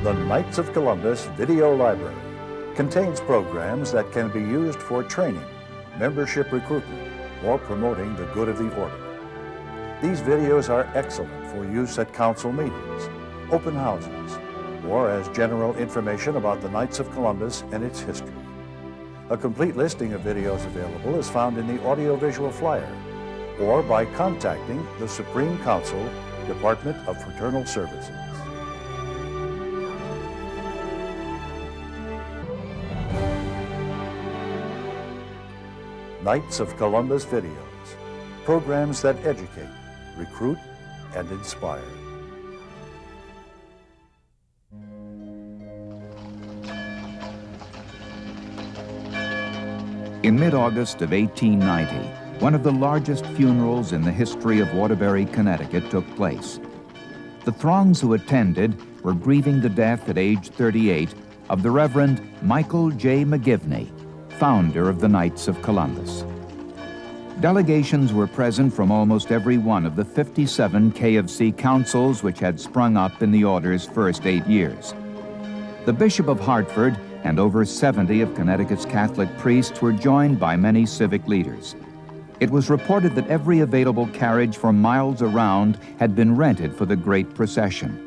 The Knights of Columbus Video Library contains programs that can be used for training, membership recruitment, or promoting the good of the order. These videos are excellent for use at council meetings, open houses, or as general information about the Knights of Columbus and its history. A complete listing of videos available is found in the audiovisual flyer or by contacting the Supreme Council, Department of Fraternal Services. Knights of Columbus Videos, programs that educate, recruit, and inspire. In mid-August of 1890, one of the largest funerals in the history of Waterbury, Connecticut took place. The throngs who attended were grieving the death at age 38 of the Reverend Michael J. McGivney, founder of the Knights of Columbus. Delegations were present from almost every one of the 57 KFC councils which had sprung up in the order's first 8 years. The Bishop of Hartford and over 70 of Connecticut's Catholic priests were joined by many civic leaders. It was reported that every available carriage for miles around had been rented for the great procession.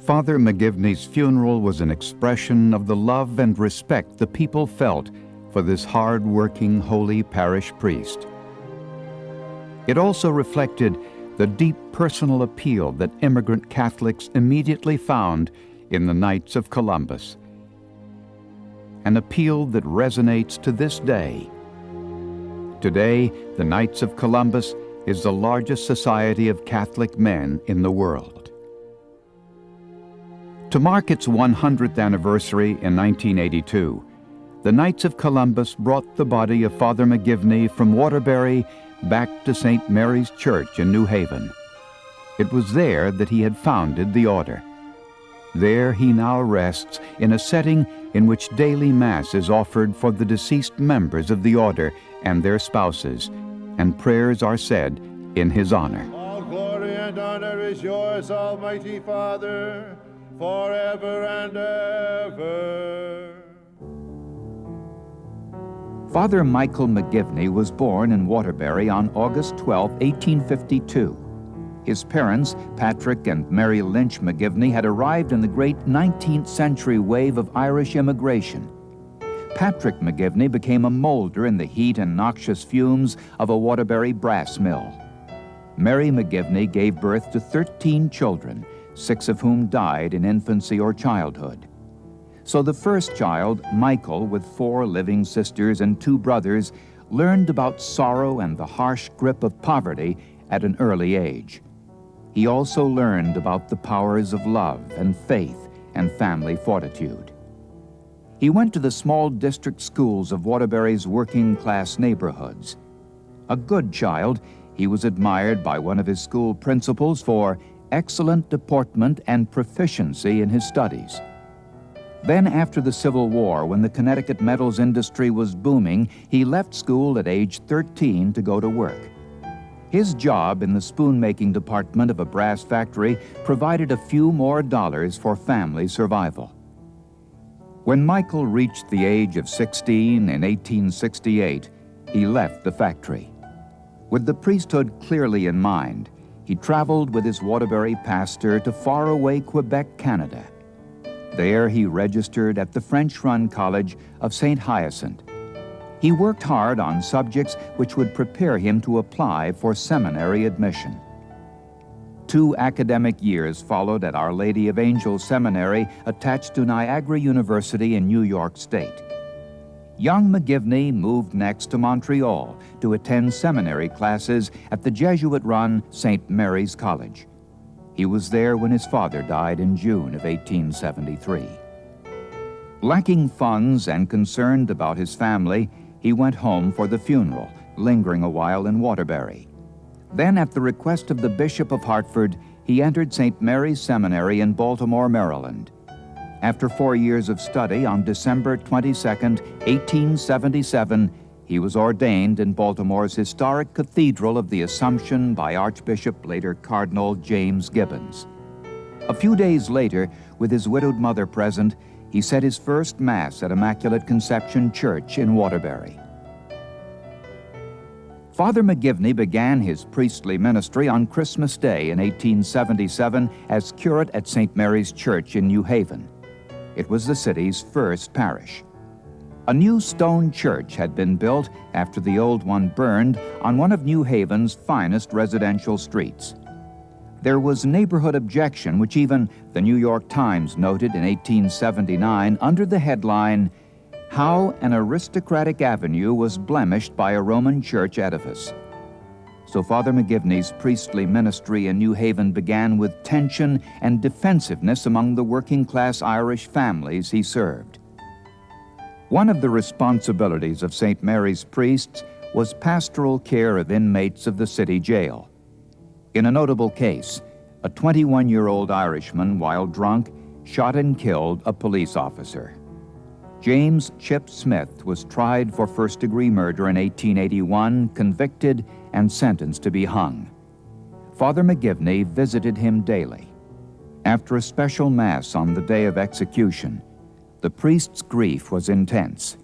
Father McGivney's funeral was an expression of the love and respect the people felt for this hard-working, holy parish priest. It also reflected the deep personal appeal that immigrant Catholics immediately found in the Knights of Columbus, an appeal that resonates to this day. Today, the Knights of Columbus is the largest society of Catholic men in the world. To mark its 100th anniversary in 1982, the Knights of Columbus brought the body of Father McGivney from Waterbury back to St. Mary's Church in New Haven. It was there that he had founded the order. There he now rests in a setting in which daily Mass is offered for the deceased members of the order and their spouses, and prayers are said in his honor. All glory and honor is yours, Almighty Father, forever and ever. Father Michael McGivney was born in Waterbury on August 12, 1852. His parents, Patrick and Mary Lynch McGivney, had arrived in the great 19th century wave of Irish immigration. Patrick McGivney became a molder in the heat and noxious fumes of a Waterbury brass mill. Mary McGivney gave birth to 13 children, 6 of whom died in infancy or childhood. So the first child, Michael, with 4 living sisters and 2 brothers, learned about sorrow and the harsh grip of poverty at an early age. He also learned about the powers of love and faith and family fortitude. He went to the small district schools of Waterbury's working-class neighborhoods. A good child, he was admired by one of his school principals for excellent deportment and proficiency in his studies. Then, after the Civil War, when the Connecticut metals industry was booming, he left school at age 13 to go to work. His job in the spoon-making department of a brass factory provided a few more dollars for family survival. When Michael reached the age of 16 in 1868, he left the factory. With the priesthood clearly in mind, he traveled with his Waterbury pastor to faraway Quebec, Canada. There he registered at the French-run College of St. Hyacinthe. He worked hard on subjects which would prepare him to apply for seminary admission. 2 academic years followed at Our Lady of Angels Seminary, attached to Niagara University in New York State. Young McGivney moved next to Montreal to attend seminary classes at the Jesuit-run St. Mary's College. He was there when his father died in June of 1873. Lacking funds and concerned about his family, he went home for the funeral, lingering a while in Waterbury. Then, at the request of the Bishop of Hartford, he entered St. Mary's Seminary in Baltimore, Maryland. After 4 years of study, on December 22, 1877, he was ordained in Baltimore's historic Cathedral of the Assumption by Archbishop, later Cardinal James Gibbons. A few days later, with his widowed mother present, he said his first Mass at Immaculate Conception Church in Waterbury. Father McGivney began his priestly ministry on Christmas Day in 1877 as curate at St. Mary's Church in New Haven. It was the city's first parish. A new stone church had been built after the old one burned on one of New Haven's finest residential streets. There was neighborhood objection, which even the New York Times noted in 1879 under the headline, "How an Aristocratic Avenue Was Blemished by a Roman Church Edifice." So Father McGivney's priestly ministry in New Haven began with tension and defensiveness among the working-class Irish families he served. One of the responsibilities of St. Mary's priests was pastoral care of inmates of the city jail. In a notable case, a 21-year-old Irishman, while drunk, shot and killed a police officer. James Chip Smith was tried for first-degree murder in 1881, convicted, and sentenced to be hung. Father McGivney visited him daily. After a special Mass on the day of execution, the priest's grief was intense.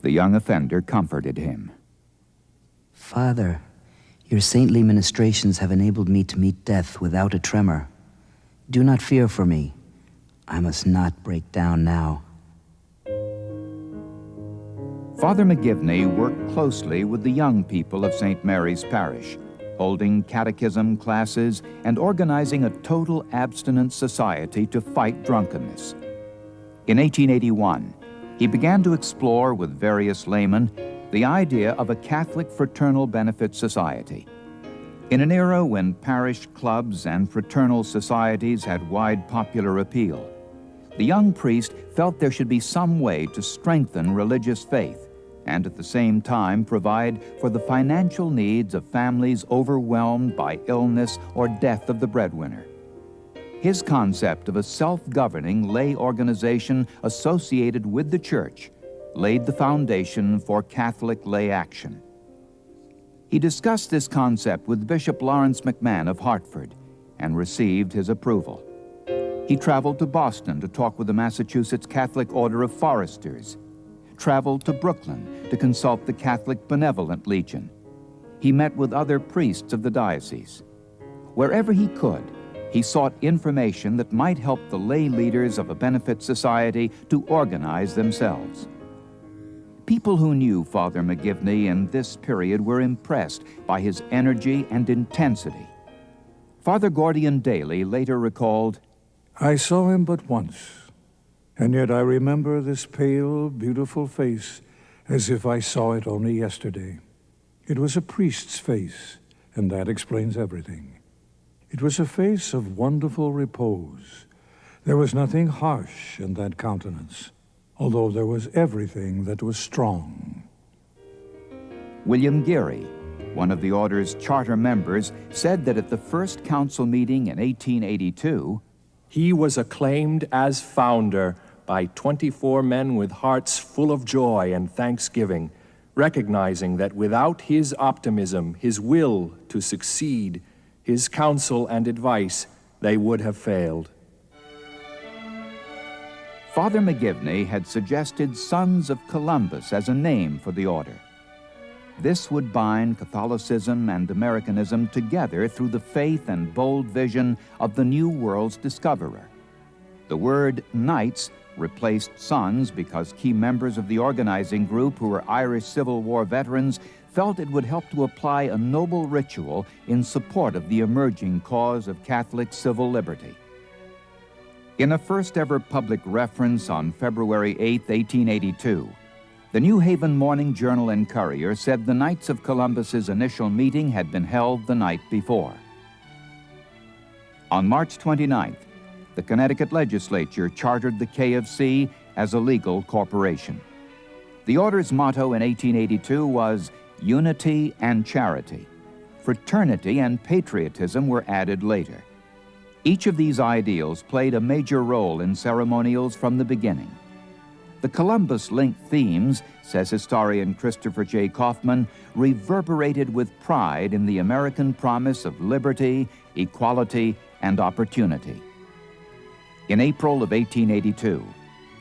The young offender comforted him. "Father, your saintly ministrations have enabled me to meet death without a tremor. Do not fear for me. I must not break down now." Father McGivney worked closely with the young people of St. Mary's Parish, holding catechism classes and organizing a total abstinence society to fight drunkenness. In 1881, he began to explore with various laymen the idea of a Catholic fraternal benefit society. In an era when parish clubs and fraternal societies had wide popular appeal, the young priest felt there should be some way to strengthen religious faith and at the same time provide for the financial needs of families overwhelmed by illness or death of the breadwinner. His concept of a self-governing lay organization associated with the church laid the foundation for Catholic lay action. He discussed this concept with Bishop Lawrence McMahon of Hartford and received his approval. He traveled to Boston to talk with the Massachusetts Catholic Order of Foresters, traveled to Brooklyn to consult the Catholic Benevolent Legion. He met with other priests of the diocese. Wherever he could, he sought information that might help the lay leaders of a benefit society to organize themselves. People who knew Father McGivney in this period were impressed by his energy and intensity. Father Gordian Daly later recalled, "I saw him but once, and yet I remember this pale, beautiful face as if I saw it only yesterday. It was a priest's face, and that explains everything. It was a face of wonderful repose. There was nothing harsh in that countenance, although there was everything that was strong." William Geary, one of the order's charter members, said that at the first council meeting in 1882, he was acclaimed as founder by 24 men with hearts full of joy and thanksgiving, recognizing that without his optimism, his will to succeed, his counsel and advice, they would have failed. Father McGivney had suggested Sons of Columbus as a name for the order. This would bind Catholicism and Americanism together through the faith and bold vision of the New World's discoverer. The word Knights replaced Sons because key members of the organizing group, who were Irish Civil War veterans, felt it would help to apply a noble ritual in support of the emerging cause of Catholic civil liberty. In a first-ever public reference on February 8, 1882, the New Haven Morning Journal and Courier said the Knights of Columbus's initial meeting had been held the night before. On March 29th, the Connecticut legislature chartered the KFC as a legal corporation. The order's motto in 1882 was Unity and Charity. Fraternity and patriotism were added later. Each of these ideals played a major role in ceremonials from the beginning. The Columbus-linked themes, says historian Christopher J. Kaufman, reverberated with pride in the American promise of liberty, equality, and opportunity. In April of 1882,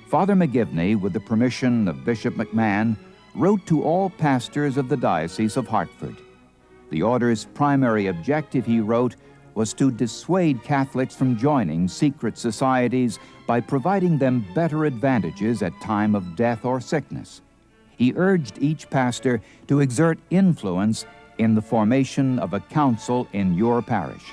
Father McGivney, with the permission of Bishop McMahon, wrote to all pastors of the Diocese of Hartford. The order's primary objective, he wrote, was to dissuade Catholics from joining secret societies by providing them better advantages at time of death or sickness. He urged each pastor to exert influence in the formation of a council in your parish.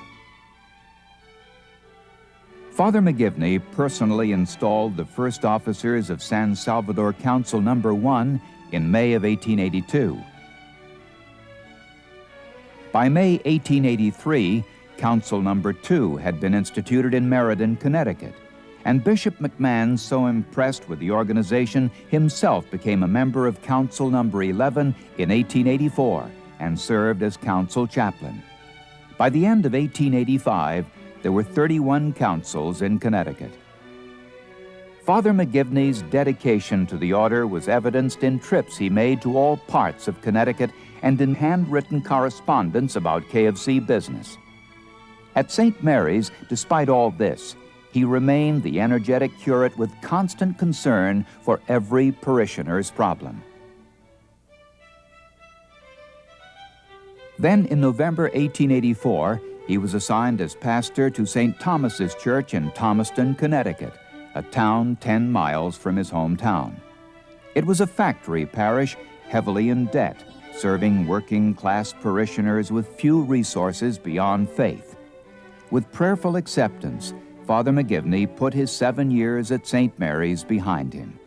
Father McGivney personally installed the first officers of San Salvador Council No. 1 in May of 1882. By May 1883, Council No. 2 had been instituted in Meriden, Connecticut, and Bishop McMahon, so impressed with the organization, himself became a member of Council No. 11 in 1884 and served as council chaplain. By the end of 1885, there were 31 councils in Connecticut. Father McGivney's dedication to the order was evidenced in trips he made to all parts of Connecticut and in handwritten correspondence about KFC business. At St. Mary's, despite all this, he remained the energetic curate with constant concern for every parishioner's problem. Then, in November 1884, he was assigned as pastor to St. Thomas's Church in Thomaston, Connecticut, a town 10 miles from his hometown. It was a factory parish heavily in debt, serving working-class parishioners with few resources beyond faith. With prayerful acceptance, Father McGivney put his 7 years at St. Mary's behind him.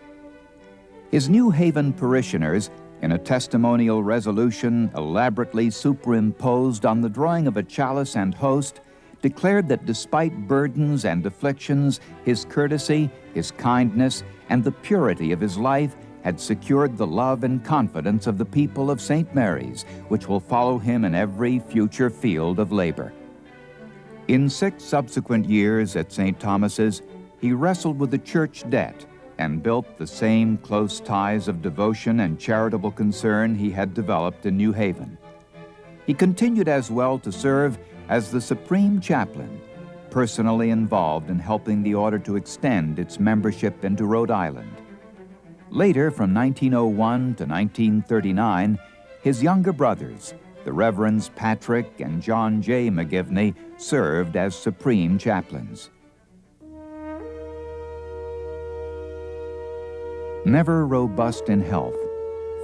His New Haven parishioners, in a testimonial resolution elaborately superimposed on the drawing of a chalice and host, declared that despite burdens and afflictions, his courtesy, his kindness, and the purity of his life had secured the love and confidence of the people of St. Mary's, which will follow him in every future field of labor. In 6 subsequent years at St. Thomas's, he wrestled with the church debt and built the same close ties of devotion and charitable concern he had developed in New Haven. He continued as well to serve as the Supreme Chaplain, personally involved in helping the order to extend its membership into Rhode Island. Later, from 1901 to 1939, his younger brothers, the Reverends Patrick and John J. McGivney, served as Supreme Chaplains. Never robust in health,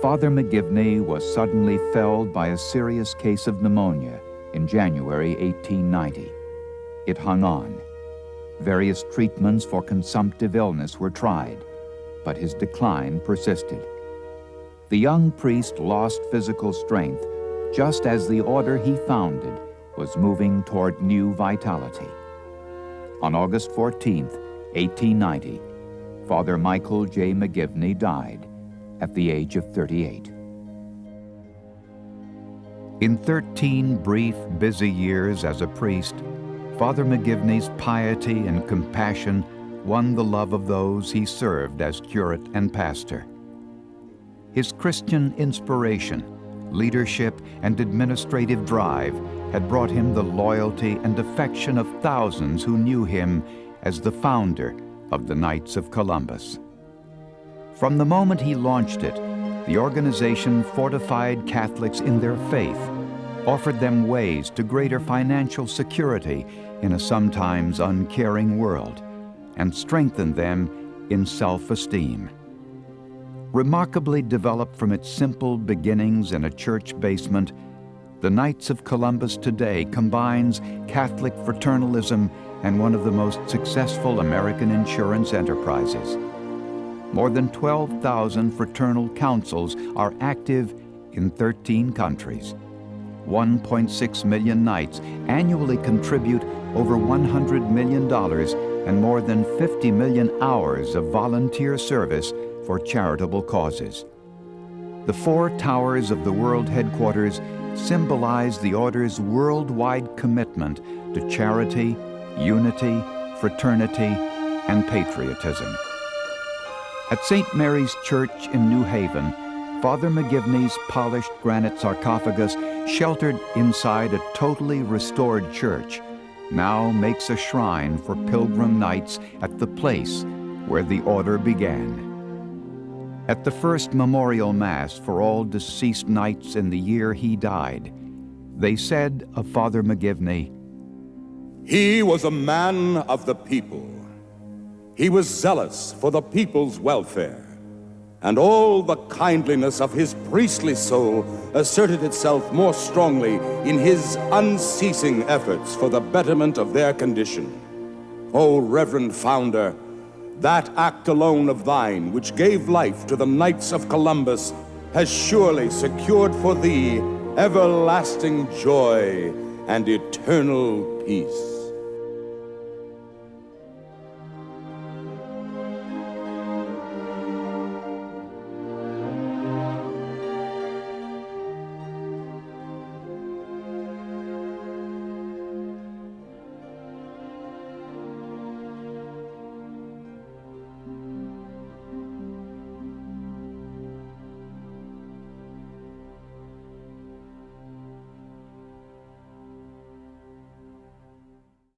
Father McGivney was suddenly felled by a serious case of pneumonia in January 1890. It hung on. Various treatments for consumptive illness were tried, but his decline persisted. The young priest lost physical strength just as the order he founded was moving toward new vitality. On August 14, 1890, Father Michael J. McGivney died at the age of 38. In 13 brief, busy years as a priest, Father McGivney's piety and compassion won the love of those he served as curate and pastor. His Christian inspiration, leadership, and administrative drive had brought him the loyalty and affection of thousands who knew him as the founder of the Knights of Columbus. From the moment he launched it, the organization fortified Catholics in their faith, offered them ways to greater financial security in a sometimes uncaring world, and strengthened them in self-esteem. Remarkably developed from its simple beginnings in a church basement, the Knights of Columbus today combines Catholic fraternalism and one of the most successful American insurance enterprises. More than 12,000 fraternal councils are active in 13 countries. 1.6 million Knights annually contribute over $100 million and more than 50 million hours of volunteer service for charitable causes. The 4 towers of the world headquarters symbolize the Order's worldwide commitment to charity, unity, fraternity, and patriotism. At St. Mary's Church in New Haven, Father McGivney's polished granite sarcophagus sheltered inside a totally restored church now makes a shrine for pilgrim knights at the place where the order began. At the first memorial mass for all deceased knights in the year he died, they said of Father McGivney, "He was a man of the people. He was zealous for the people's welfare, and all the kindliness of his priestly soul asserted itself more strongly in his unceasing efforts for the betterment of their condition. O Reverend Founder, that act alone of thine, which gave life to the Knights of Columbus, has surely secured for thee everlasting joy and eternal peace."